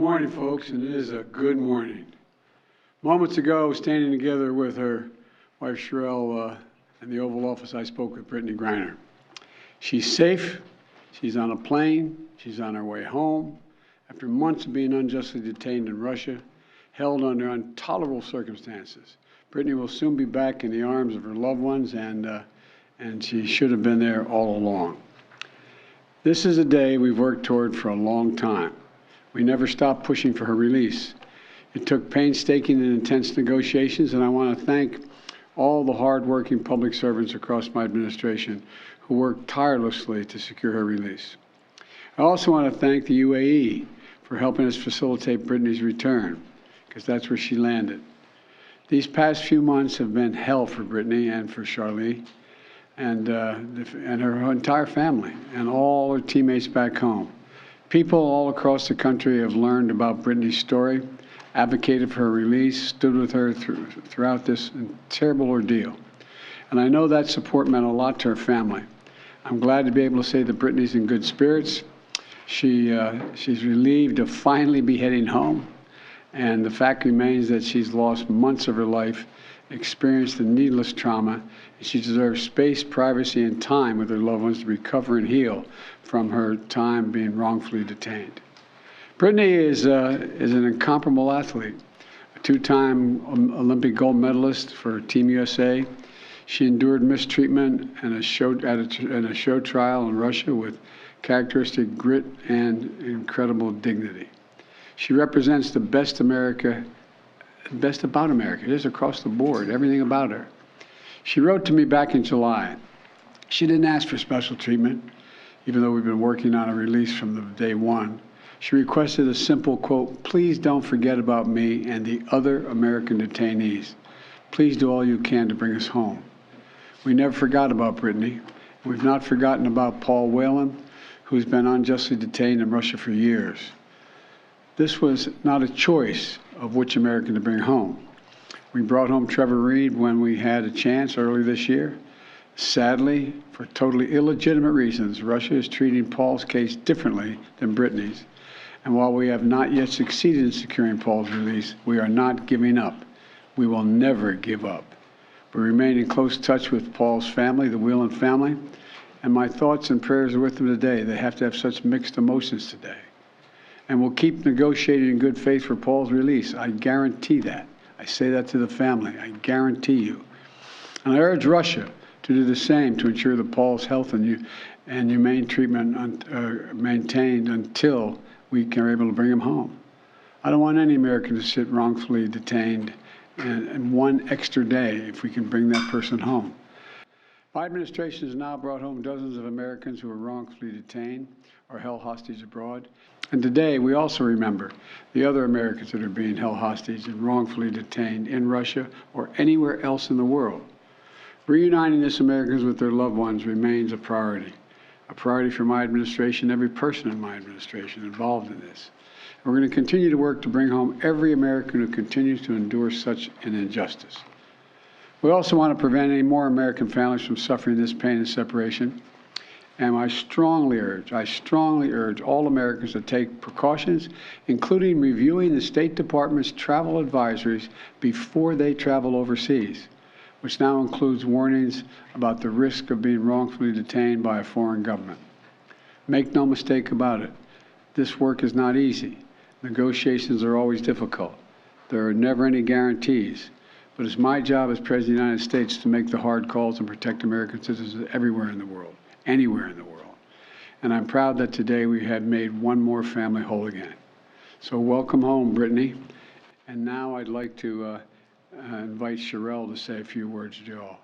Good morning, folks, and it is a good morning. Moments ago, standing together with her wife, Sherelle, in the Oval Office, I spoke with Brittney Griner. She's safe. She's on a plane. She's on her way home. After months of being unjustly detained in Russia, held under intolerable circumstances, Brittney will soon be back in the arms of her loved ones, and she should have been there all along. This is a day we've worked toward for a long time. We never stopped pushing for her release. It took painstaking and intense negotiations, and I want to thank all the hard-working public servants across my administration who worked tirelessly to secure her release. I also want to thank the UAE for helping us facilitate Brittney's return, because that's where she landed. These past few months have been hell for Brittney and for Charlie and her entire family and all her teammates back home. People all across the country have learned about Brittney's story, advocated for her release, stood with her throughout this terrible ordeal. And I know that support meant a lot to her family. I'm glad to be able to say that Brittney's in good spirits. She's relieved to finally be heading home. And the fact remains that she's lost months of her life, experienced a needless trauma, and she deserves space, privacy, and time with her loved ones to recover and heal from her time being wrongfully detained. Brittney is an incomparable athlete, a two-time Olympic gold medalist for Team USA. She endured mistreatment and a show trial in Russia with characteristic grit and incredible dignity. She represents the best about America. It is across the board, everything about her. She wrote to me back in July. She didn't ask for special treatment, even though we've been working on a release from the day one. She requested a simple quote, "Please don't forget about me and the other American detainees. Please do all you can to bring us home." We never forgot about Brittney. We've not forgotten about Paul Whelan, who's been unjustly detained in Russia for years. This was not a choice of which American to bring home. We brought home Trevor Reed when we had a chance early this year. Sadly, for totally illegitimate reasons, Russia is treating Paul's case differently than Brittney's. And while we have not yet succeeded in securing Paul's release, we are not giving up. We will never give up. We remain in close touch with Paul's family, the Whelan family, and my thoughts and prayers are with them today. They have to have such mixed emotions today. And we'll keep negotiating in good faith for Paul's release. I guarantee that. I say that to the family. I guarantee you. And I urge Russia to do the same to ensure that Paul's health and humane treatment are maintained until we are able to bring him home. I don't want any American to sit wrongfully detained and one extra day if we can bring that person home. My administration has now brought home dozens of Americans who are wrongfully detained or held hostage abroad. And today we also remember the other Americans that are being held hostage and wrongfully detained in Russia or anywhere else in the world. Reuniting these Americans with their loved ones remains a priority for my administration, every person in my administration involved in this. And we're going to continue to work to bring home every American who continues to endure such an injustice. We also want to prevent any more American families from suffering this pain and separation. And I strongly urge all Americans to take precautions, including reviewing the State Department's travel advisories before they travel overseas, which now includes warnings about the risk of being wrongfully detained by a foreign government. Make no mistake about it, this work is not easy. Negotiations are always difficult. There are never any guarantees. But it's my job as President of the United States to make the hard calls and protect American citizens everywhere in the world, anywhere in the world. And I'm proud that today we have made one more family whole again. So welcome home, Brittney. And now I'd like to invite Sherelle to say a few words to you all.